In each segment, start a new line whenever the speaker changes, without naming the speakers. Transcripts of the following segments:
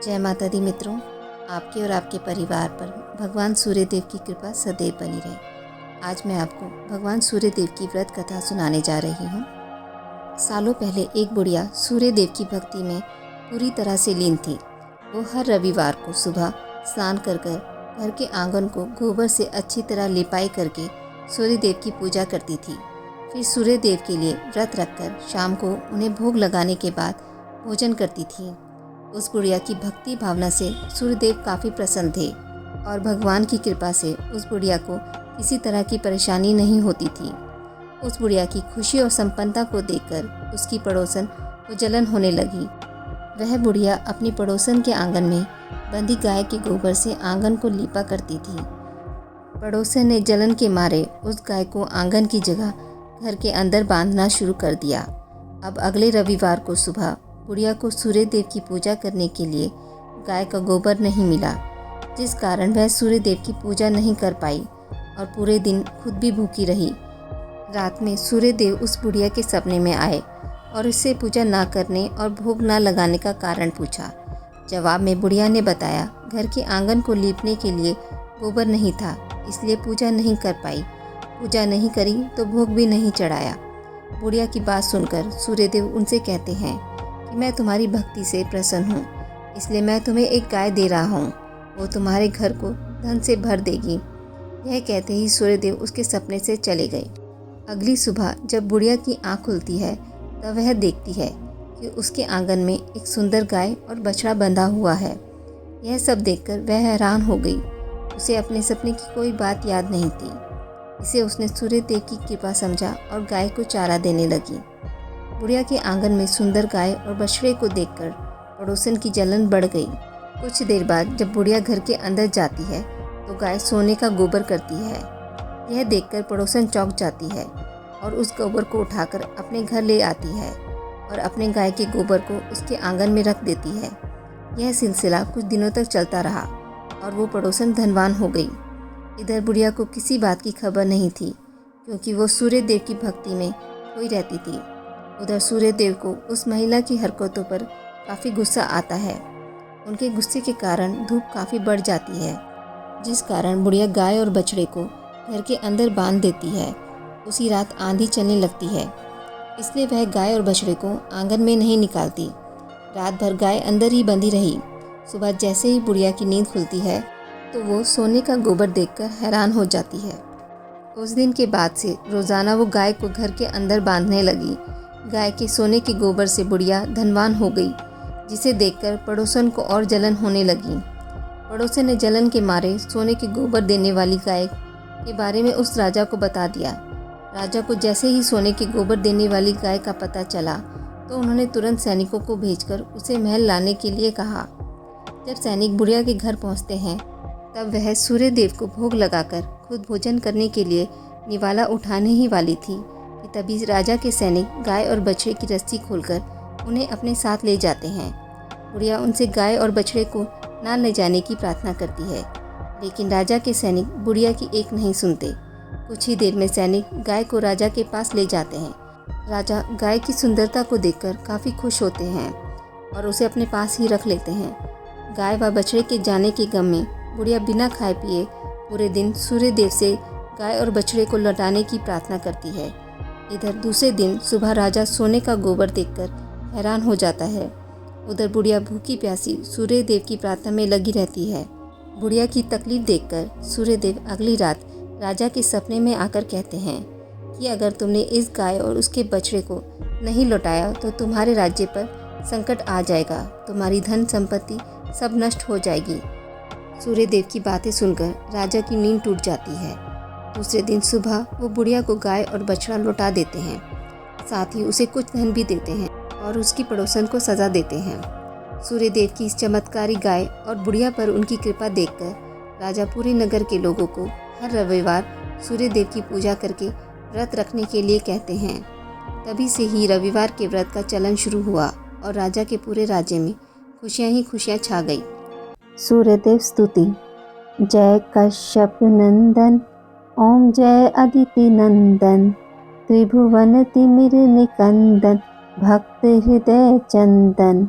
जय माता दी मित्रों, आपके और आपके परिवार पर भगवान सूर्यदेव की कृपा सदैव बनी रहे। आज मैं आपको भगवान सूर्यदेव की व्रत कथा सुनाने जा रही हूँ। सालों पहले एक बुढ़िया सूर्यदेव की भक्ति में पूरी तरह से लीन थी। वो हर रविवार को सुबह स्नान कर घर के आंगन को गोबर से अच्छी तरह लिपाई करके सूर्यदेव की पूजा करती थी। फिर सूर्यदेव के लिए व्रत रखकर शाम को उन्हें भोग लगाने के बाद भोजन करती थी। उस बुढ़िया की भक्ति भावना से सूर्यदेव काफ़ी प्रसन्न थे और भगवान की कृपा से उस बुढ़िया को किसी तरह की परेशानी नहीं होती थी। उस बुढ़िया की खुशी और संपन्नता को देखकर उसकी पड़ोसन को जलन होने लगी। वह बुढ़िया अपनी पड़ोसन के आंगन में बंधी गाय के गोबर से आंगन को लीपा करती थी। पड़ोसन ने जलन के मारे उस गाय को आंगन की जगह घर के अंदर बांधना शुरू कर दिया। अब अगले रविवार को सुबह बुढ़िया को सूर्यदेव की पूजा करने के लिए गाय का गोबर नहीं मिला, जिस कारण वह सूर्यदेव की पूजा नहीं कर पाई और पूरे दिन खुद भी भूखी रही। रात में सूर्यदेव उस बुढ़िया के सपने में आए और उससे पूजा ना करने और भोग ना लगाने का कारण पूछा। जवाब में बुढ़िया ने बताया, घर के आंगन को लीपने के लिए गोबर नहीं था, इसलिए पूजा नहीं कर पाई। पूजा नहीं करी तो भोग भी नहीं चढ़ाया। बुढ़िया की बात सुनकर सूर्यदेव उनसे कहते हैं कि मैं तुम्हारी भक्ति से प्रसन्न हूँ, इसलिए मैं तुम्हें एक गाय दे रहा हूँ। वो तुम्हारे घर को धन से भर देगी। यह कहते ही सूर्यदेव उसके सपने से चले गए। अगली सुबह जब बुढ़िया की आँख खुलती है तब वह देखती है कि उसके आंगन में एक सुंदर गाय और बछड़ा बंधा हुआ है। यह सब देखकर वह हैरान हो गई। उसे अपने सपने की कोई बात याद नहीं थी। इसे उसने सूर्यदेव की कृपा समझा और गाय को चारा देने लगी। बुढ़िया के आंगन में सुंदर गाय और बछड़े को देखकर पड़ोसन की जलन बढ़ गई। कुछ देर बाद जब बुढ़िया घर के अंदर जाती है तो गाय सोने का गोबर करती है। यह देखकर पड़ोसन चौंक जाती है और उस गोबर को उठाकर अपने घर ले आती है और अपने गाय के गोबर को उसके आंगन में रख देती है। यह सिलसिला कुछ दिनों तक चलता रहा और वो पड़ोसन धनवान हो गई। इधर बुढ़िया को किसी बात की खबर नहीं थी, क्योंकि वो सूर्यदेव की भक्ति में खोई रहती थी। उधर सूर्यदेव को उस महिला की हरकतों पर काफ़ी गुस्सा आता है। उनके गुस्से के कारण धूप काफ़ी बढ़ जाती है, जिस कारण बुढ़िया गाय और बछड़े को घर के अंदर बांध देती है। उसी रात आंधी चलने लगती है, इसलिए वह गाय और बछड़े को आंगन में नहीं निकालती। रात भर गाय अंदर ही बंधी रही। सुबह जैसे ही बुढ़िया की नींद खुलती है तो वो सोने का गोबर देखकर हैरान हो जाती है। उस दिन के बाद से रोज़ाना वो गाय को घर के अंदर बांधने लगी। गाय के सोने के गोबर से बुढ़िया धनवान हो गई, जिसे देखकर पड़ोसन को और जलन होने लगी। पड़ोसन ने जलन के मारे सोने के गोबर देने वाली गाय के बारे में उस राजा को बता दिया। राजा को जैसे ही सोने के गोबर देने वाली गाय का पता चला तो उन्होंने तुरंत सैनिकों को भेजकर उसे महल लाने के लिए कहा। जब सैनिक बुढ़िया के घर पहुंचते हैं तब वह सूर्यदेव को भोग लगाकर खुद भोजन करने के लिए निवाला उठाने ही वाली थी कि तभी राजा के सैनिक गाय और बछड़े की रस्सी खोलकर उन्हें अपने साथ ले जाते हैं। बुढ़िया उनसे गाय और बछड़े को ना ले जाने की प्रार्थना करती है, लेकिन राजा के सैनिक बुढ़िया की एक नहीं सुनते। कुछ ही देर में सैनिक गाय को राजा के पास ले जाते हैं। राजा गाय की सुंदरता को देखकर काफ़ी खुश होते हैं और उसे अपने पास ही रख लेते हैं। गाय व बछड़े के जाने के गम में बुढ़िया बिना खाए पिए पूरे दिन सूर्यदेव से गाय और बछड़े को लौटाने की प्रार्थना करती है। इधर दूसरे दिन सुबह राजा सोने का गोबर देखकर हैरान हो जाता है। उधर बुढ़िया भूखी प्यासी सूर्यदेव की प्रार्थना में लगी रहती है। बुढ़िया की तकलीफ देखकर सूर्यदेव अगली रात राजा के सपने में आकर कहते हैं कि अगर तुमने इस गाय और उसके बछड़े को नहीं लौटाया तो तुम्हारे राज्य पर संकट आ जाएगा, तुम्हारी धन संपत्ति सब नष्ट हो जाएगी। सूर्यदेव की बातें सुनकर राजा की नींद टूट जाती है। दूसरे दिन सुबह वो बुढ़िया को गाय और बछड़ा लौटा देते हैं, साथ ही उसे कुछ धन भी देते हैं और उसकी पड़ोसन को सज़ा देते हैं। सूर्यदेव की इस चमत्कारी गाय और बुढ़िया पर उनकी कृपा देखकर राजा पूरे नगर के लोगों को हर रविवार सूर्यदेव की पूजा करके व्रत रखने के लिए कहते हैं। तभी से ही रविवार के व्रत का चलन शुरू हुआ और राजा के पूरे राज्य में खुशियाँ ही खुशियाँ छा गई।
सूर्यदेव स्तुति। जय कश्यप नंदन, ओम जय अदिति नंदन, त्रिभुवन तिमिर निकंदन, भक्त हृदय चंदन।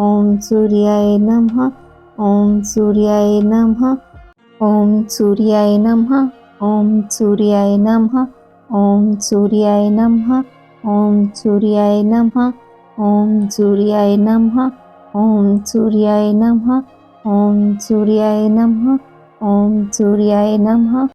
ओम सूर्याय नमः, ओम सूर्याय नमः, ओम सूर्याय नमः, ओम सूर्याय नमः, ओम सूर्याय नमः, ओम सूर्याय नमः, ओम सूर्याय नमः, ओम सूर्याय नमः, ओम सूर्याय नमः, ओम सूर्याय नमः।